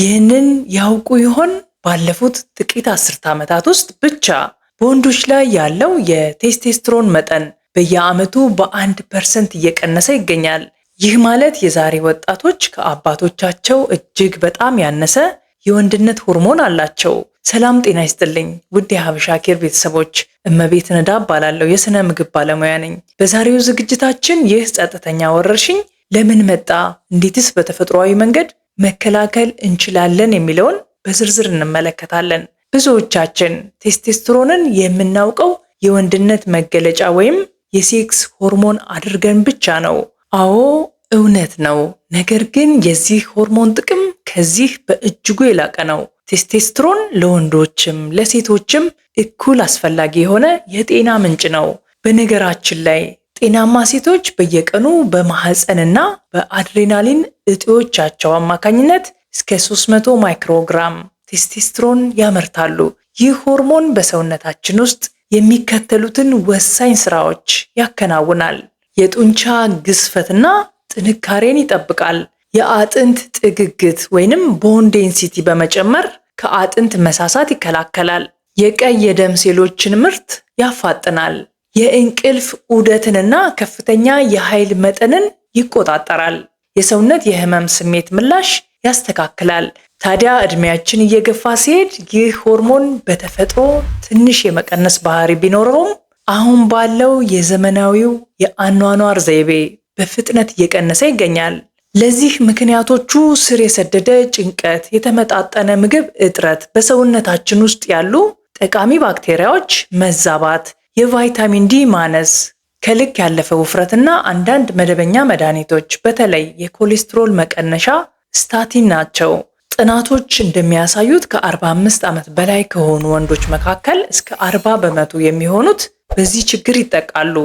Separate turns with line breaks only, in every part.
ይህንን ያውቁ ይሆን? ባለፉት ጥቂት አስርተ ዓመታት ውስጥ ብቻ በወንዶች ላይ ያለው የቴስቴስትሮን መጠን በየዓመቱ በ1% እየቀነሰ ይገኛል። ይህ ማለት የዛሬ ወጣቶች ከአባቶቻቸው እጅግ በጣም ያነሰ የወንድነት ሆርሞን አላቸው። ሰላም ጤና ይስጥልኝ ውድ የሀበሻ ኬር ቤተሰቦች፣ እመቤት ነዳ እባላለሁ። የሥነ ምግብ ባለሙያ ነኝ። በዛሬው ዝግጅታችን ይህ ጸጥተኛ ወረርሽኝ ለምን መጣ፣ እንዴትስ በተፈጥሯዊ መንገድ መከላከል እንችላለን የሚለውን በዝርዝር እንመለከታለን። ብዙዎቻችን ቴስቴስትሮንን የምናውቀው የወንድነት መገለጫ ወይም የሴክስ ሆርሞን አድርገን ብቻ ነው። አዎ እውነት ነው። ነገር ግን የዚህ ሆርሞን ጥቅም ከዚህ በእጅጉ የላቀ ነው። ቴስቴስትሮን ለወንዶችም ለሴቶችም እኩል አስፈላጊ የሆነ የጤና ምንጭ ነው። በነገራችን ላይ ጤናማ ሴቶች በየቀኑ በማህፀንና በአድሬናሊን እጢዎቻቸው አማካኝነት እስከ 300 ማይክሮግራም ቴስቴስትሮን ያመርታሉ። ይህ ሆርሞን በሰውነታችን ውስጥ የሚከተሉትን ወሳኝ ስራዎች ያከናውናል። የጡንቻ ግዝፈትና ጥንካሬን ይጠብቃል። የአጥንት ጥግግት ወይንም ቦን ዴንሲቲ በመጨመር ከአጥንት መሳሳት ይከላከላል። የቀይ የደም ሴሎችን ምርት ያፋጥናል። የእንቅልፍ ዑደትንና ከፍተኛ የኃይል መጠንን ይቆጣጠራል። የሰውነት የህመም ስሜት ምላሽ ያስተካክላል። ታዲያ ዕድሜያችን እየገፋ ሲሄድ ይህ ሆርሞን በተፈጥሮ ትንሽ የመቀነስ ባህሪ ቢኖረውም አሁን ባለው የዘመናዊው የአኗኗር ዘይቤ በፍጥነት እየቀነሰ ይገኛል። ለዚህ ምክንያቶቹ ስር የሰደደ ጭንቀት፣ የተመጣጠነ ምግብ እጥረት፣ በሰውነታችን ውስጥ ያሉ ጠቃሚ ባክቴሪያዎች መዛባት፣ የቫይታሚን ዲ ማነስ፣ ከልክ ያለፈ ውፍረትና አንዳንድ መደበኛ መድኃኒቶች በተለይ የኮሌስትሮል መቀነሻ ስታቲን ናቸው። ጥናቶች እንደሚያሳዩት ከ45 ዓመት በላይ ከሆኑ ወንዶች መካከል እስከ 40 በመቶ የሚሆኑት በዚህ ችግር ይጠቃሉ።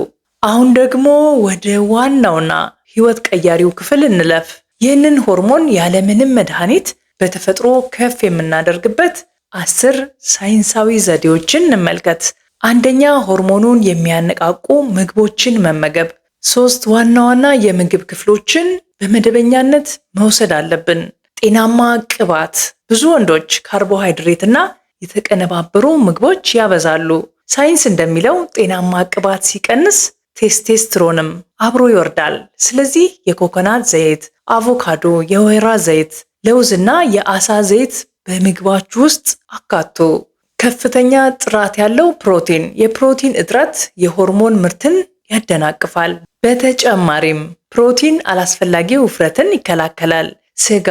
አሁን ደግሞ ወደ ዋናውና ህይወት ቀያሪው ክፍል እንለፍ። ይህንን ሆርሞን ያለምንም መድኃኒት በተፈጥሮ ከፍ የምናደርግበት 10 ሳይንሳዊ ዘዴዎችን እንመልከት። አንደኛ፣ ሆርሞኑን የሚያነቃቁ ምግቦችን መመገብ። 3 ዋና ዋና የምግብ ክፍሎችን በመደበኛነት መውሰድ አለብን። ጤናማ ቅባት። ብዙ ወንዶች ካርቦሃይድሬትና የተቀነባበሩ ምግቦች ያበዛሉ። ሳይንስ እንደሚለው ጤናማ ቅባት ሲቀንስ ቴስቴስትሮንም አብሮ ይወርዳል። ስለዚህ የኮኮናት ዘይት፣ አቮካዶ፣ የወይራ ዘይት፣ ለውዝና የአሳ ዘይት በምግባችሁ ውስጥ አካቱ። ከፍተኛ ጥራት ያለው ፕሮቲን። የፕሮቲን እጥረት የሆርሞን ምርትን ያደናቅፋል። በተጨማሪም ፕሮቲን አላስፈላጊ ውፍረትን ይከላከላል። ስጋ፣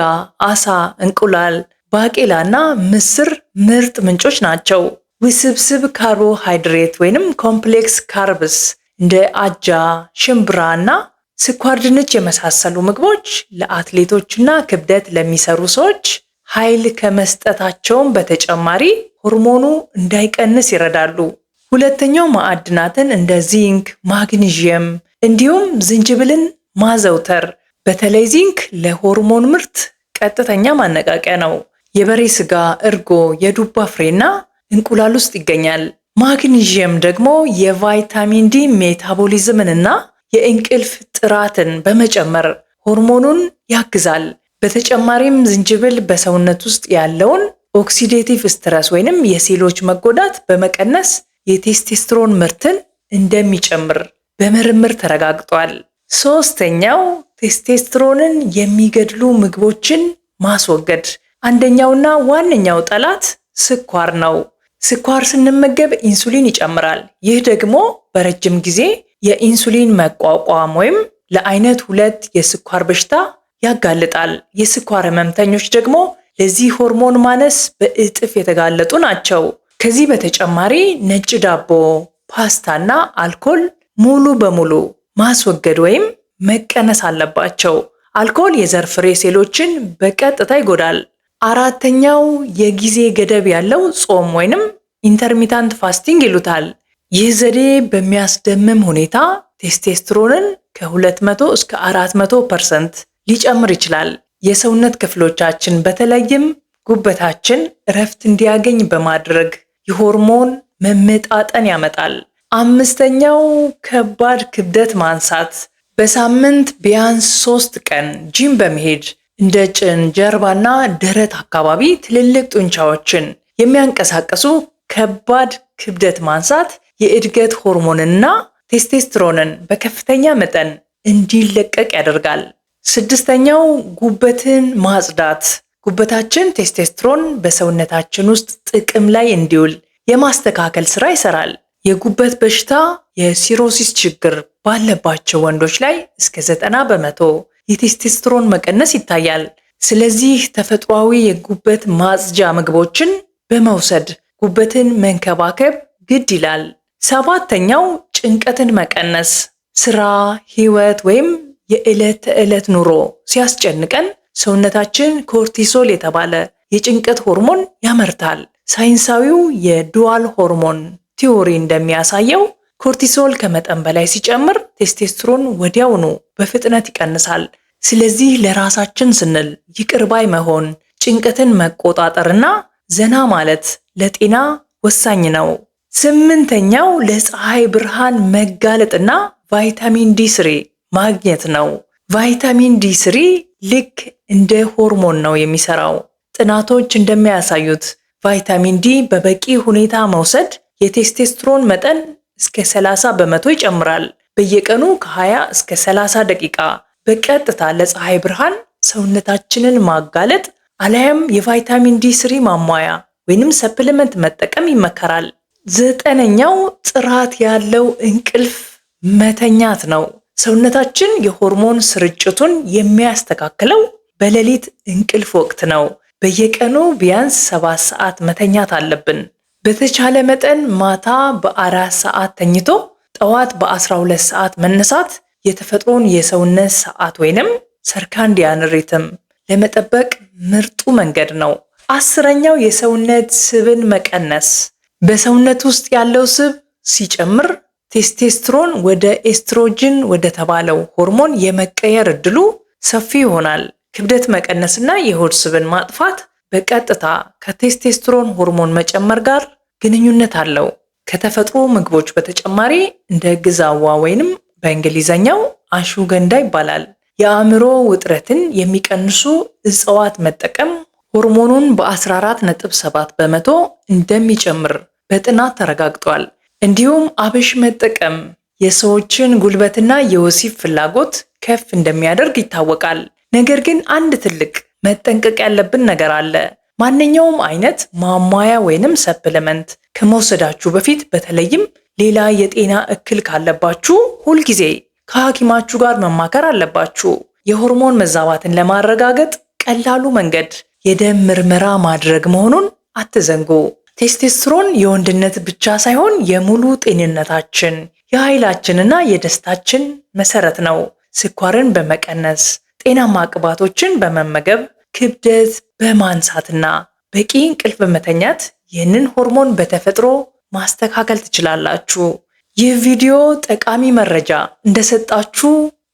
አሳ፣ እንቁላል፣ ባቄላና ምስር ምርጥ ምንጮች ናቸው። ውስብስብ ካርቦሃይድሬት ወይንም ኮምፕሌክስ ካርብስ እንደ አጃ፣ ሽምብራ እና ስኳር ድንች የመሳሰሉ ምግቦች ለአትሌቶችና ክብደት ለሚሰሩ ሰዎች ኃይል ከመስጠታቸውም በተጨማሪ ሆርሞኑ እንዳይቀንስ ይረዳሉ። ሁለተኛው ማዕድናትን እንደ ዚንክ፣ ማግኒዥየም እንዲሁም ዝንጅብልን ማዘውተር። በተለይ ዚንክ ለሆርሞን ምርት ቀጥተኛ ማነቃቂያ ነው። የበሬ ስጋ፣ እርጎ፣ የዱባ ፍሬና እንቁላል ውስጥ ይገኛል። ማግኒዥየም ደግሞ የቫይታሚን ዲ ሜታቦሊዝምንና የእንቅልፍ ጥራትን በመጨመር ሆርሞኑን ያግዛል። በተጨማሪም ዝንጅብል በሰውነት ውስጥ ያለውን ኦክሲዴቲቭ ስትረስ ወይንም የሴሎች መጎዳት በመቀነስ የቴስቴስትሮን ምርትን እንደሚጨምር በምርምር ተረጋግጧል። ሶስተኛው ቴስቴስትሮንን የሚገድሉ ምግቦችን ማስወገድ። አንደኛውና ዋነኛው ጠላት ስኳር ነው። ስኳር ስንመገብ ኢንሱሊን ይጨምራል። ይህ ደግሞ በረጅም ጊዜ የኢንሱሊን መቋቋም ወይም ለአይነት 2 የስኳር በሽታ ያጋልጣል። የስኳር ህመምተኞች ደግሞ ለዚህ ሆርሞን ማነስ በእጥፍ የተጋለጡ ናቸው። ከዚህ በተጨማሪ ነጭ ዳቦ፣ ፓስታና አልኮል ሙሉ በሙሉ ማስወገድ ወይም መቀነስ አለባቸው። አልኮል የዘር ፍሬ ሴሎችን በቀጥታ ይጎዳል። አራተኛው የጊዜ ገደብ ያለው ጾም ወይንም ኢንተርሚታንት ፋስቲንግ ይሉታል። ይህ ዘዴ በሚያስደምም ሁኔታ ቴስቴስትሮንን ከ200 እስከ 400% ሊጨምር ይችላል። የሰውነት ክፍሎቻችን በተለይም ጉበታችን እረፍት እንዲያገኝ በማድረግ የሆርሞን መመጣጠን ያመጣል። አምስተኛው ከባድ ክብደት ማንሳት። በሳምንት ቢያንስ 3 ቀን ጂም በመሄድ እንደ ጭን፣ ጀርባና ደረት አካባቢ ትልልቅ ጡንቻዎችን የሚያንቀሳቅሱ ከባድ ክብደት ማንሳት የእድገት ሆርሞንና ቴስቴስትሮንን በከፍተኛ መጠን እንዲለቀቅ ያደርጋል። ስድስተኛው ጉበትን ማጽዳት። ጉበታችን ቴስቴስትሮን በሰውነታችን ውስጥ ጥቅም ላይ እንዲውል የማስተካከል ስራ ይሰራል። የጉበት በሽታ የሲሮሲስ ችግር ባለባቸው ወንዶች ላይ እስከ 90% የቴስቴስትሮን መቀነስ ይታያል። ስለዚህ ተፈጥሯዊ የጉበት ማጽጃ ምግቦችን በመውሰድ ጉበትን መንከባከብ ግድ ይላል። ሰባተኛው ጭንቀትን መቀነስ። ስራ፣ ህይወት ወይም የዕለት ተዕለት ኑሮ ሲያስጨንቀን ሰውነታችን ኮርቲሶል የተባለ የጭንቀት ሆርሞን ያመርታል። ሳይንሳዊው የዱዋል ሆርሞን ቲዎሪ እንደሚያሳየው ኮርቲሶል ከመጠን በላይ ሲጨምር ቴስቴስትሮን ወዲያውኑ በፍጥነት ይቀንሳል። ስለዚህ ለራሳችን ስንል ይቅር ባይ መሆን፣ ጭንቀትን መቆጣጠርና ዘና ማለት ለጤና ወሳኝ ነው። ስምንተኛው ለፀሐይ ብርሃን መጋለጥና ቫይታሚን ዲ3 ማግኘት ነው። ቫይታሚን ዲ3 ልክ እንደ ሆርሞን ነው የሚሰራው። ጥናቶች እንደሚያሳዩት ቫይታሚን ዲ በበቂ ሁኔታ መውሰድ የቴስቴስትሮን መጠን እስከ 30% ይጨምራል። በየቀኑ ከ20 እስከ 30 ደቂቃ በቀጥታ ለፀሐይ ብርሃን ሰውነታችንን ማጋለጥ አለያም የቫይታሚን ዲ3 ማሟያ ወይንም ሰፕሊመንት መጠቀም ይመከራል። ዘጠነኛው ጥራት ያለው እንቅልፍ መተኛት ነው። ሰውነታችን የሆርሞን ስርጭቱን የሚያስተካክለው በሌሊት እንቅልፍ ወቅት ነው። በየቀኑ ቢያንስ 7 ሰዓት መተኛት አለብን። በተቻለ መጠን ማታ በ4 ሰዓት ተኝቶ ጠዋት በ12 ሰዓት መነሳት የተፈጥሮን የሰውነት ሰዓት ወይንም ሰርካንዲያን ሪትም ለመጠበቅ ምርጡ መንገድ ነው። አስረኛው የሰውነት ስብን መቀነስ። በሰውነት ውስጥ ያለው ስብ ሲጨምር ቴስቴስትሮን ወደ ኤስትሮጅን ወደ ተባለው ሆርሞን የመቀየር እድሉ ሰፊ ይሆናል። ክብደት መቀነስና የሆድ ስብን ማጥፋት በቀጥታ ከቴስቴስትሮን ሆርሞን መጨመር ጋር ግንኙነት አለው። ከተፈጥሮ ምግቦች በተጨማሪ እንደ ግዛዋ ወይንም በእንግሊዘኛው አሹገንዳ ይባላል የአእምሮ ውጥረትን የሚቀንሱ እጽዋት መጠቀም ሆርሞኑን በ14.7% እንደሚጨምር በጥናት ተረጋግጧል። እንዲሁም አብሽ መጠቀም የሰዎችን ጉልበትና የወሲብ ፍላጎት ከፍ እንደሚያደርግ ይታወቃል። ነገር ግን አንድ ትልቅ መጠንቀቅ ያለብን ነገር አለ። ማንኛውም አይነት ማሟያ ወይንም ሰፕሊመንት ከመውሰዳችሁ በፊት በተለይም ሌላ የጤና እክል ካለባችሁ ሁልጊዜ ከሐኪማችሁ ጋር መማከር አለባችሁ። የሆርሞን መዛባትን ለማረጋገጥ ቀላሉ መንገድ የደም ምርመራ ማድረግ መሆኑን አትዘንጉ። ቴስቴስትሮን የወንድነት ብቻ ሳይሆን የሙሉ ጤንነታችን፣ የኃይላችንና የደስታችን መሰረት ነው። ስኳርን በመቀነስ ጤናማ ቅባቶችን በመመገብ ክብደት በማንሳትና በቂ እንቅልፍ በመተኛት ይህንን ሆርሞን በተፈጥሮ ማስተካከል ትችላላችሁ። ይህ ቪዲዮ ጠቃሚ መረጃ እንደሰጣችሁ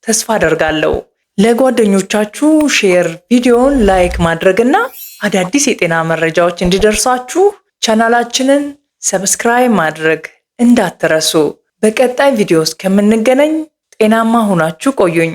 ተስፋ አደርጋለሁ። ለጓደኞቻችሁ ሼር፣ ቪዲዮውን ላይክ ማድረግና አዳዲስ የጤና መረጃዎች እንዲደርሳችሁ ቻናላችንን ሰብስክራይብ ማድረግ እንዳትረሱ። በቀጣይ ቪዲዮ እስከምንገናኝ ጤናማ ሆናችሁ ቆዩኝ።